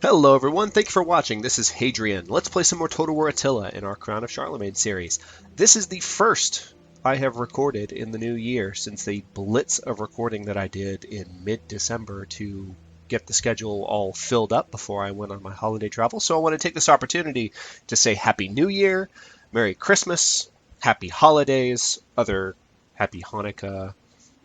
Hello everyone, thank you for watching. This is Hadrian. Let's play some more Total War Attila in our Crown of Charlemagne series. This is the first I have recorded in the new year since the blitz of recording that I did in mid-December to get the schedule all filled up before I went on my holiday travel. So I want to take this opportunity to say Happy New Year, Merry Christmas, Happy Holidays, other Happy Hanukkah,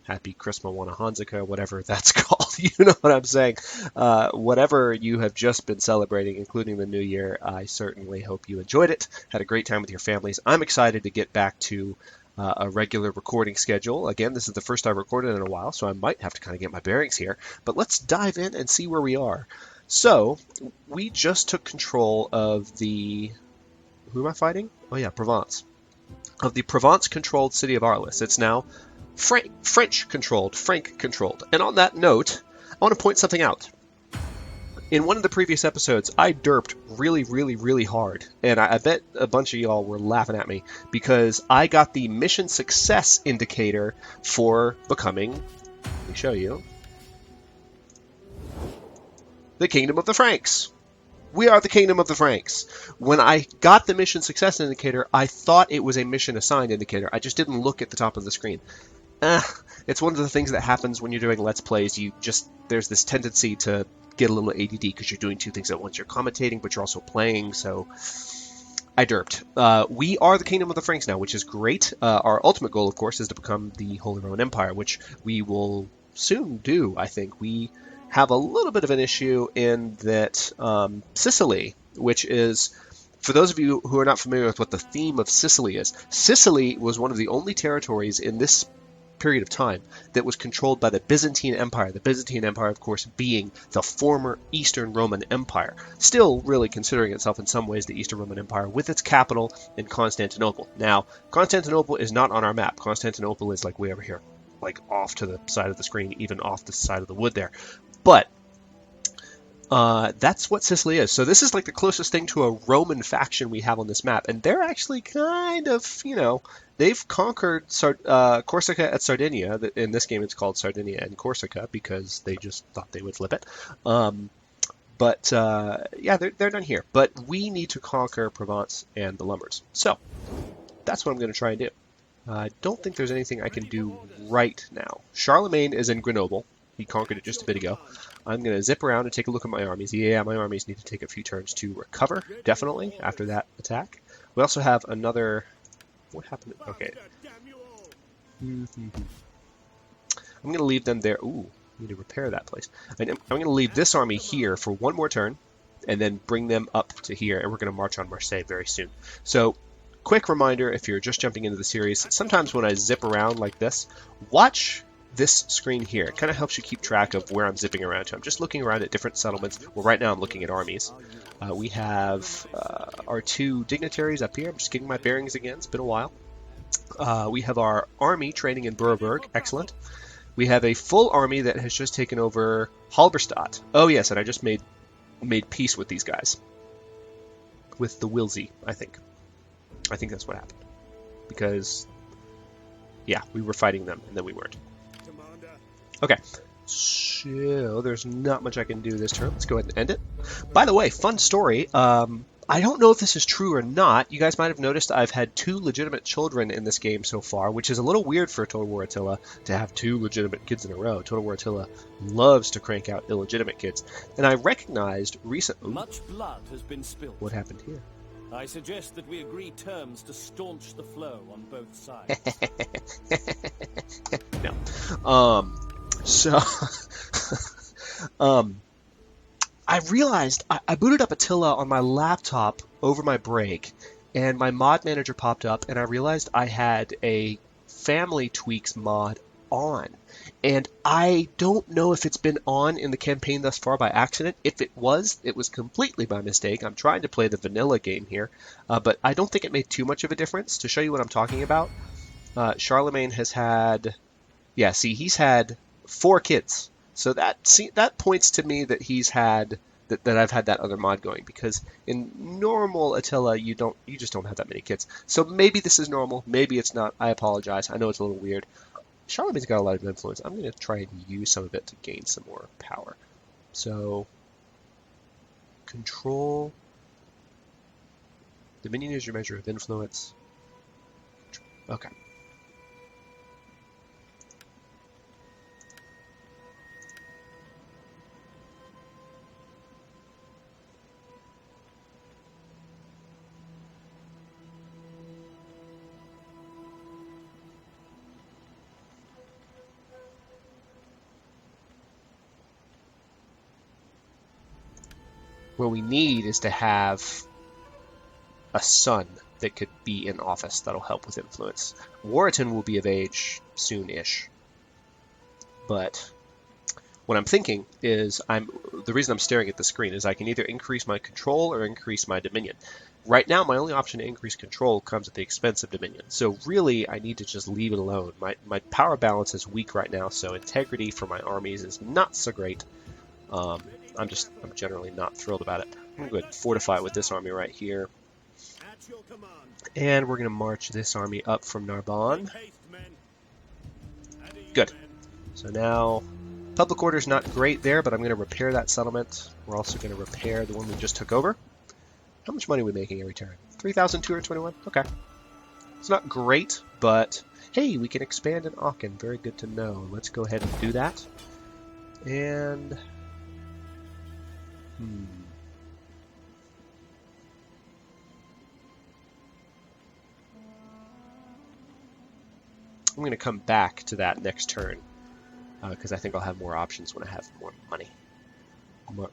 Happy Christmas, Hanukkah, whatever that's called. You know what I'm saying? Whatever you have just been celebrating, including the new year, I certainly hope you enjoyed it, had a great time with your families. I'm excited to get back to a regular recording schedule. Again, this is the first I've recorded in a while, so I might have to kind of get my bearings here. But let's dive in and see where we are. So, we just took control of the... Who am I fighting? Oh yeah, Provence. Of the Provence-controlled city of Arles. It's now French-controlled, Frank-controlled. And on that note, I want to point something out. In one of the previous episodes, I derped really hard, and I bet a bunch of y'all were laughing at me, because I got the mission success indicator for becoming, let me show you, the Kingdom of the Franks. We are the Kingdom of the Franks. When I got the mission success indicator, I thought it was a mission assigned indicator. I just didn't look at the top of the screen. It's one of the things that happens when you're doing Let's Plays. There's this tendency to get a little ADD because you're doing two things at once. You're commentating, but you're also playing, so I derped. We are the Kingdom of the Franks now, which is great. Our ultimate goal, of course, is to become the Holy Roman Empire, which we will soon do, I think. We have a little bit of an issue in that Sicily, which is... For those of you who are not familiar with what the theme of Sicily is, Sicily was one of the only territories in this period of time that was controlled by the Byzantine Empire. The Byzantine Empire, of course, being the former Eastern Roman Empire, still really considering itself in some ways the Eastern Roman Empire, with its capital in Constantinople. Now, Constantinople is not on our map. Constantinople is like way over here, like off to the side of the screen, even off the side of the wood there. But that's what Sicily is. So this is like the closest thing to a Roman faction we have on this map. And they're actually kind of, they've conquered Corsica and Sardinia. In this game it's called Sardinia and Corsica because they just thought they would flip it. Yeah, they're done here. But we need to conquer Provence and the Lombards. So that's what I'm going to try and do. I don't think there's anything I can do right now. Charlemagne is in Grenoble. He conquered it just a bit ago. I'm going to zip around and take a look at my armies. Yeah, my armies need to take a few turns to recover, definitely, after that attack. We also have another... What happened? Okay. I'm going to leave them there. Ooh, I need to repair that place. I'm going to leave this army here for one more turn, and then bring them up to here, and we're going to march on Marseille very soon. So, quick reminder, if you're just jumping into the series, sometimes when I zip around like this, watch this screen here. It kind of helps you keep track of where I'm zipping around to. I'm just looking around at different settlements. Well, right now I'm looking at armies. We have our two dignitaries up here. I'm just getting my bearings again. It's been a while. We have our army training in Bourbourg. Excellent. We have a full army that has just taken over Halberstadt. Oh yes, and I just made peace with these guys. With the Wilsey, I think. I think that's what happened. Because, yeah, we were fighting them, and then we weren't. Okay, so there's not much I can do this turn. Let's go ahead and end it. By the way, fun story. I don't know if this is true or not. You guys might have noticed I've had 2 legitimate children in this game so far, which is a little weird for Total War Attila to have 2 legitimate kids in a row. Total War Attila loves to crank out illegitimate kids. And I recognized recently... Much blood has been spilled. What happened here? I suggest that we agree terms to staunch the flow on both sides. No. So, I realized I booted up Attila on my laptop over my break, and my mod manager popped up, and I realized I had a Family Tweaks mod on. And I don't know if it's been on in the campaign thus far by accident. If it was completely by mistake. I'm trying to play the vanilla game here, but I don't think it made too much of a difference. To show you what I'm talking about, Charlemagne has had... Yeah, see, he's had 4 kids. So that points to me that he's had that I've had that other mod going, because in normal Attila you just don't have that many kids. So maybe this is normal, maybe it's not. I apologize. I know it's a little weird. Charlemagne's got a lot of influence. I'm going to try and use some of it to gain some more power. So Control. Dominion is your measure of influence. Okay. What we need is to have a son that could be in office that'll help with influence. Warrington will be of age soon-ish. But what I'm thinking is the reason I'm staring at the screen is I can either increase my control or increase my dominion. Right now, my only option to increase control comes at the expense of dominion. So really, I need to just leave it alone. My power balance is weak right now, so integrity for my armies is not so great. I'm generally not thrilled about it. I'm going to go ahead and fortify with this army right here. And we're going to march this army up from Narbonne. Good. So now, public order's not great there, but I'm going to repair that settlement. We're also going to repair the one we just took over. How much money are we making every turn? 3,221? Okay. It's not great, but hey, we can expand in Aachen. Very good to know. Let's go ahead and do that. And... I'm going to come back to that next turn, because I think I'll have more options when I have more money.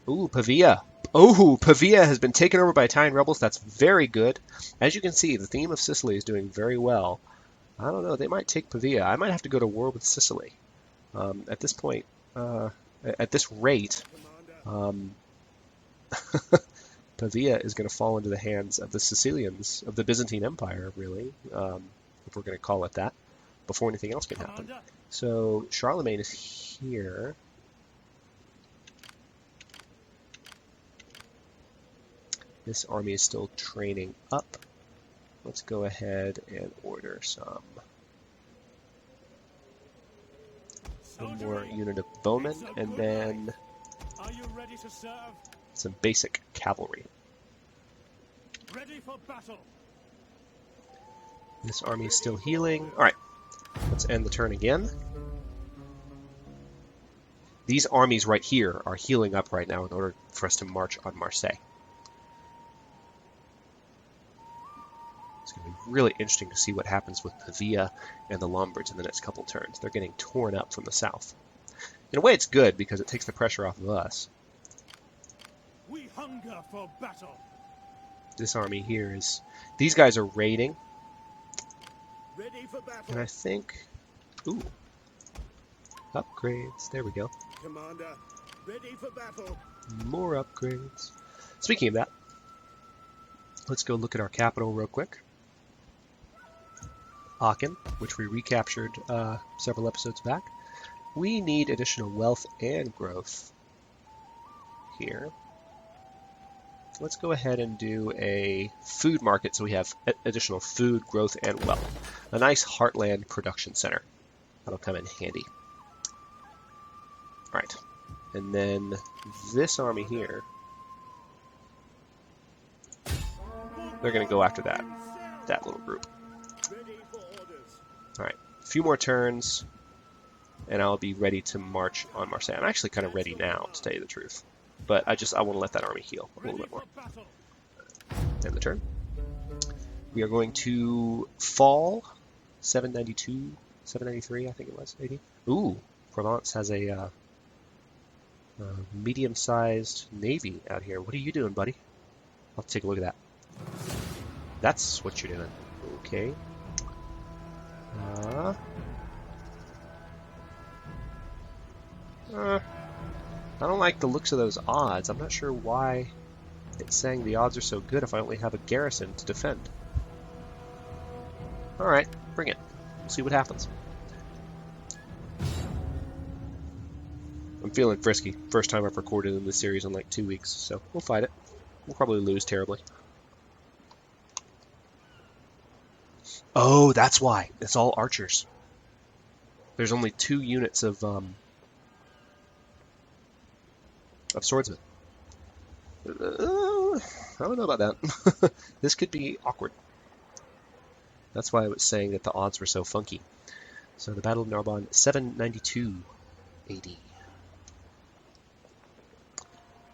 Ooh, Pavia! Oh, Pavia has been taken over by Italian rebels. That's very good. As you can see, the theme of Sicily is doing very well. I don't know, they might take Pavia. I might have to go to war with Sicily. At this point, at this rate, Pavia is going to fall into the hands of the Sicilians, of the Byzantine Empire, really, if we're going to call it that, before anything else can happen. So Charlemagne is here. This army is still training up. Let's go ahead and order one more unit of bowmen, and then some basic cavalry. Ready for battle. This army is still healing. All right, let's end the turn again. These armies right here are healing up right now in order for us to march on Marseille. It's going to be really interesting to see what happens with Pavia and the Lombards in the next couple turns. They're getting torn up from the south. In a way, it's good because it takes the pressure off of us. We hunger for battle. This army here is... These guys are raiding. Ready for battle. And I think... Ooh. Upgrades. There we go. Commander, ready for battle. More upgrades. Speaking of that, let's go look at our capital real quick. Aachen, which we recaptured several episodes back. We need additional wealth and growth here. Let's go ahead and do a food market so we have additional food, growth, and wealth. A nice heartland production center. That'll come in handy. Alright, and then this army here, they're going to go after that little group. Alright, a few more turns, and I'll be ready to march on Marseille. I'm actually kind of ready now, to tell you the truth. But I want to let that army heal a little bit more. End the turn. We are going to fall 792, 793, I think it was, 80. Ooh, Provence has a medium-sized navy out here. What are you doing, buddy? I'll take a look at that. That's what you're doing. Okay. I don't like the looks of those odds. I'm not sure why it's saying the odds are so good if I only have a garrison to defend. Alright, bring it. We'll see what happens. I'm feeling frisky. First time I've recorded in this series in like 2 weeks, so we'll fight it. We'll probably lose terribly. Oh, that's why. It's all archers. There's only 2 units of swordsmen. I don't know about that. This could be awkward. That's why I was saying that the odds were so funky. So the Battle of Narbonne, 792 AD.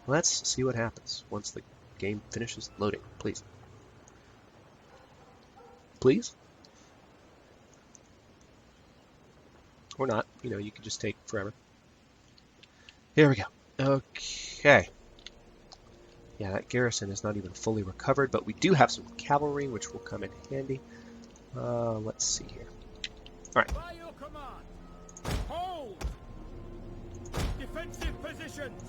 Let's see what happens once the game finishes loading, please. Please? Or not. You know, you could just take forever. Here we go. Okay. Yeah, that garrison is not even fully recovered, but we do have some cavalry, which will come in handy. Let's see here. All right. By your command, hold! Defensive positions!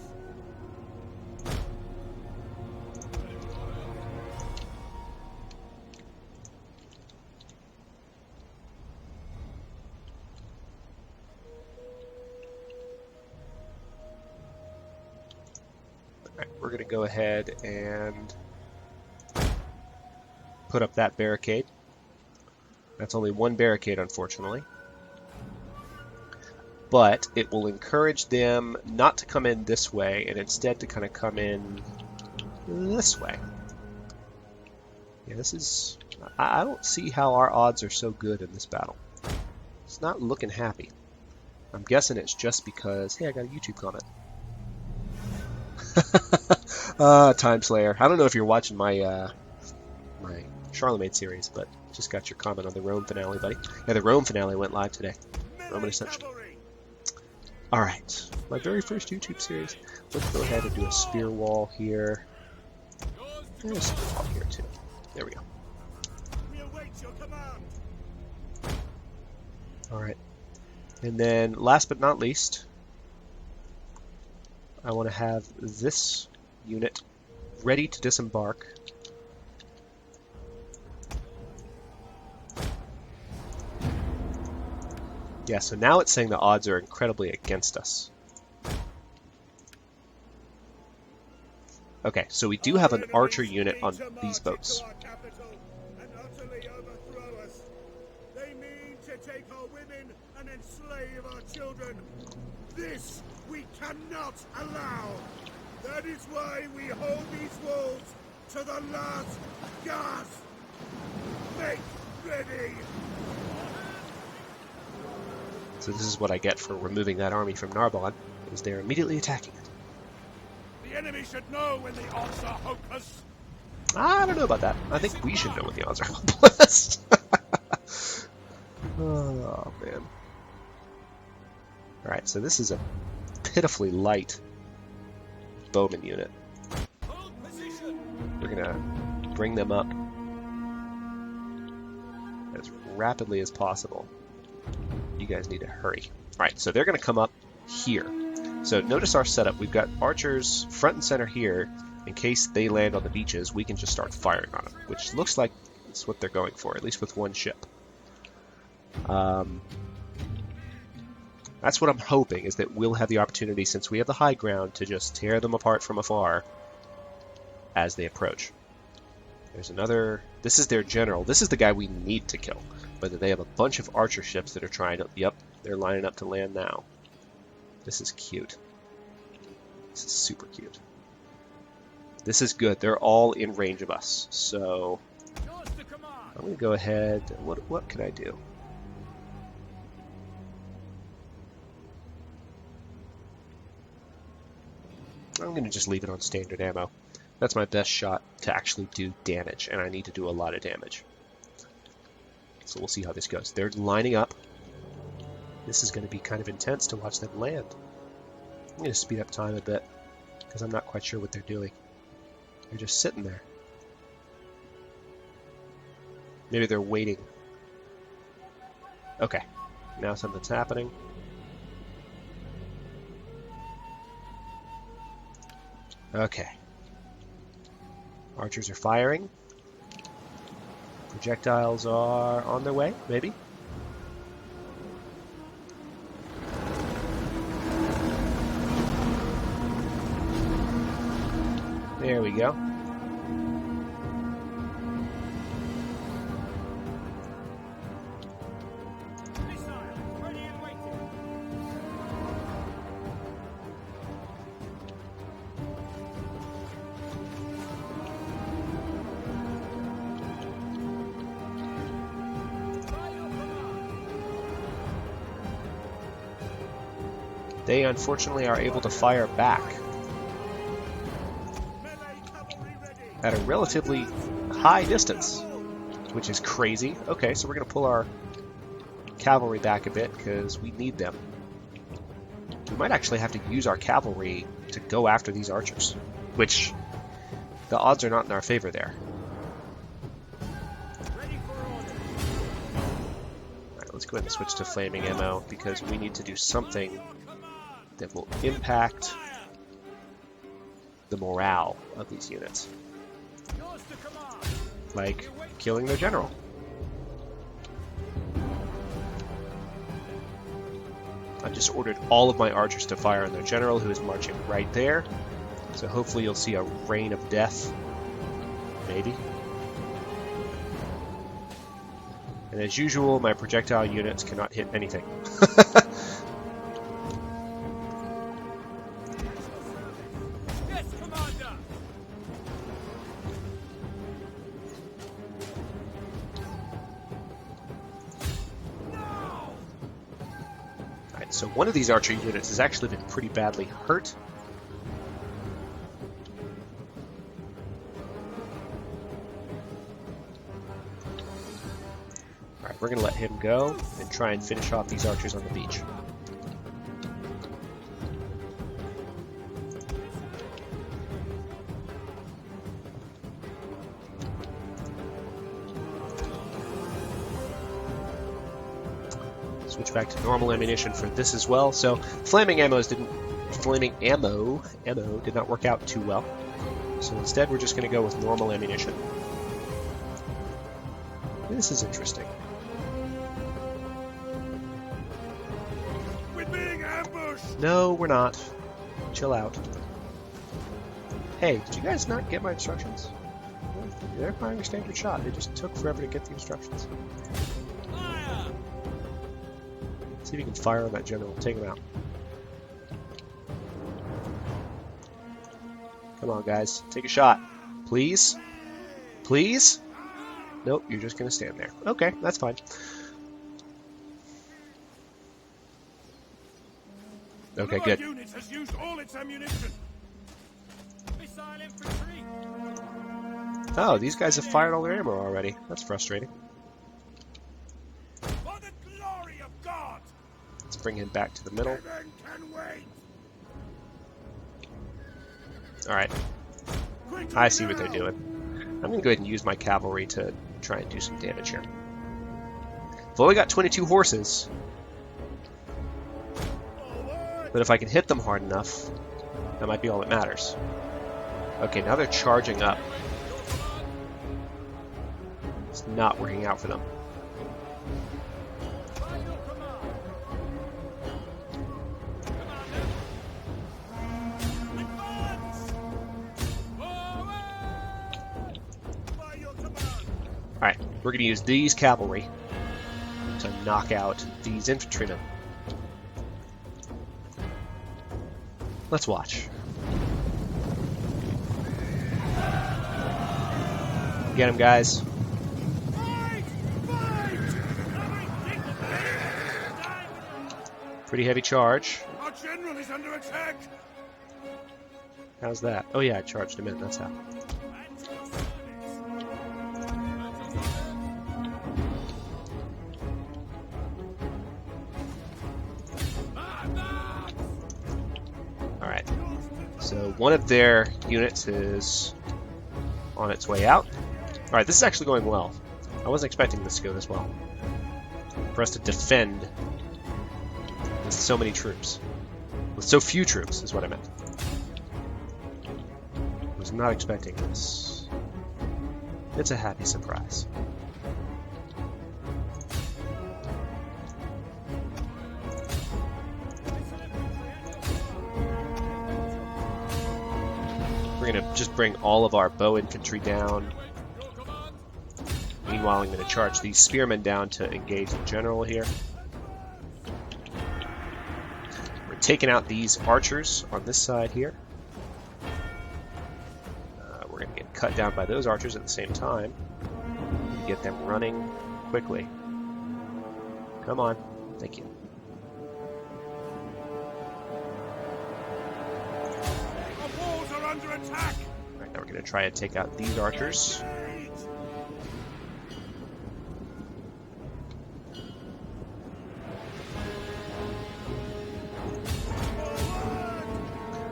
Alright, we're going to go ahead and put up that barricade. That's only one barricade, unfortunately. But it will encourage them not to come in this way, and instead to kind of come in this way. Yeah, this is... I don't see how our odds are so good in this battle. It's not looking happy. I'm guessing it's just because... Hey, I got a YouTube comment. Time Slayer. I don't know if you're watching my my Charlemagne series, but just got your comment on the Rome finale, buddy. Yeah, the Rome finale went live today. Roman Ascension. Alright, my very first YouTube series. Let's go ahead and do a spear wall here. And a spear wall here, too. There we go. Alright. And then, last but not least, I want to have this unit ready to disembark. Yeah, so now it's saying the odds are incredibly against us. Okay, so we do have an archer unit on these boats. They mean to take our women and enslave our children. This we cannot allow. That is why we hold these walls to the last gasp. Make ready. So this is what I get for removing that army from Narbonne, is they're immediately attacking it. The enemy should know when the odds are hopeless. I don't know about that. I think we should know when the odds are hopeless. Oh, man. Alright, so this is a pitifully light bowman unit. We're going to bring them up as rapidly as possible. You guys need to hurry. Alright, so they're going to come up here. So notice our setup. We've got archers front and center here. In case they land on the beaches, we can just start firing on them, which looks like it's what they're going for, at least with one ship. That's what I'm hoping, is that we'll have the opportunity, since we have the high ground, to just tear them apart from afar as they approach. There's another... This is their general. This is the guy we need to kill. But they have a bunch of archer ships that are trying to... Yep, they're lining up to land now. This is cute. This is super cute. This is good. They're all in range of us. So I'm going to go ahead. What can I do? I'm going to just leave it on standard ammo. That's my best shot to actually do damage, and I need to do a lot of damage. So we'll see how this goes. They're lining up. This is going to be kind of intense to watch them land. I'm going to speed up time a bit, because I'm not quite sure what they're doing. They're just sitting there. Maybe they're waiting. Okay, now something's happening. Okay. Archers are firing. Projectiles are on their way, maybe? There we go. they unfortunately are able to fire back at a relatively high distance, which is crazy. Okay, so we're going to pull our cavalry back a bit because we need them. We might actually have to use our cavalry to go after these archers, which the odds are not in our favor there. Alright, let's go ahead and switch to flaming ammo because we need to do something that will impact the morale of these units. Like killing their general. I've just ordered all of my archers to fire on their general, who is marching right there. So hopefully you'll see a rain of death. Maybe. And as usual, my projectile units cannot hit anything. So one of these archer units has actually been pretty badly hurt. Alright, we're going to let him go and try and finish off these archers on the beach. Switch back to normal ammunition for this as well. So flaming ammo did not work out too well. So instead we're just going to go with normal ammunition. This is interesting. We're being ambushed. No, we're not. Chill out. Hey, did you guys not get my instructions? They're firing a standard shot. They just took forever to get the instructions. See if you can fire on that general. Take him out. Come on, guys. Take a shot. Please? Please? Nope, you're just going to stand there. Okay, that's fine. Okay, good. Unit has used all its ammunition. Oh, these guys have fired all their ammo already. That's frustrating. For the glory of God. Let's bring him back to the middle. Heaven can wait. Alright. I see what they're doing. I'm going to go ahead and use my cavalry to try and do some damage here. I've only got 22 horses. But if I can hit them hard enough, that might be all that matters. Okay, now they're charging up. It's not working out for them. Alright, we're going to use these cavalry to knock out these infantrymen. Let's watch. Get him, guys. Pretty heavy charge. Our general is under attack. How's that? Oh yeah, I charged him in, that's how. Alright, so one of their units is on its way out. Alright, this is actually going well. I wasn't expecting this to go this well. For us to defend with so many troops. With so few troops, is what I meant. I was not expecting this. It's a happy surprise. We're going to just bring all of our bow infantry down. Meanwhile, I'm going to charge these spearmen down to engage the general here. We're taking out these archers on this side here. We're going to get cut down by those archers at the same time. Get them running quickly. Come on. Thank you. Alright, now we're going to try and take out these archers.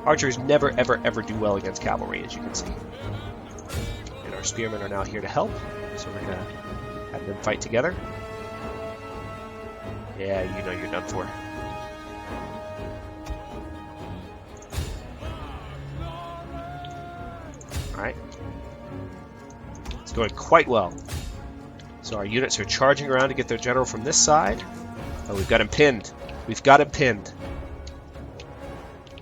Archers never, ever, ever do well against cavalry, as you can see. And our spearmen are now here to help, so we're going to have them fight together. Yeah, you know you're done for. Alright. It's going quite well. So our units are charging around to get their general from this side. Oh, we've got him pinned. We've got him pinned.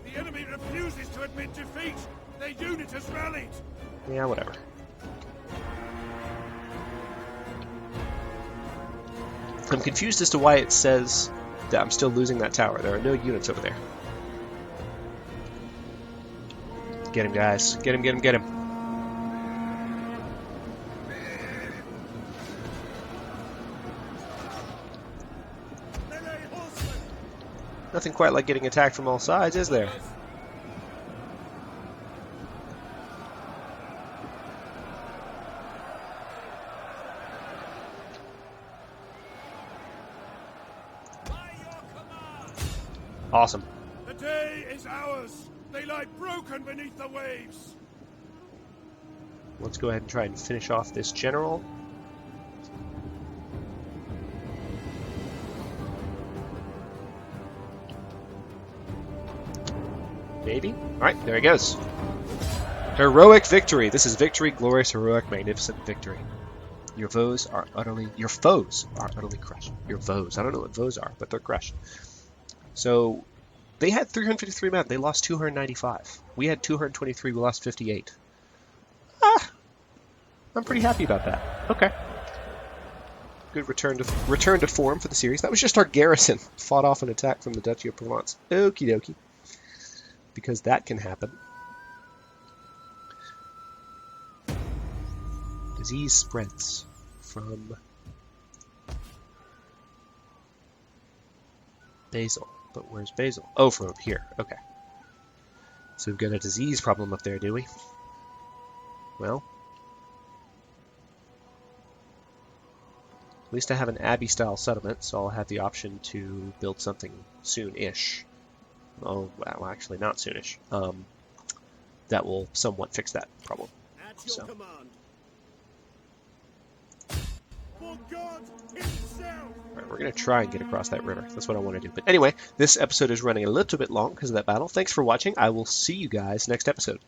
The enemy refuses to admit defeat. Their unit has rallied. Yeah, whatever. I'm confused as to why it says that I'm still losing that tower. There are no units over there. Get him, guys. Get him, get him, get him. Nothing quite like getting attacked from all sides, is there? Awesome. The day is ours. They lie broken beneath the waves. Let's go ahead and try and finish off this general. Maybe? Alright, there he goes. Heroic victory! This is victory, glorious, heroic, magnificent victory. Your foes are utterly crushed. Your foes. I don't know what foes are, but they're crushed. So, they had 353 men. They lost 295. We had 223. We lost 58. I'm pretty happy about that. Okay. Good return to form for the series. That was just our garrison. Fought off an attack from the Duchy of Provence. Okie dokie. Because that can happen. Disease spreads from Basil. But where's Basil? Oh, from up here. Okay. So we've got a disease problem up there, do we? Well, at least I have an Abbey-style settlement, so I'll have the option to build something soon-ish. Oh, well, actually not soonish. That will somewhat fix that problem. At your command. For God himself. Alright, we're going to try and get across that river. That's what I want to do. But anyway, this episode is running a little bit long because of that battle. Thanks for watching. I will see you guys next episode.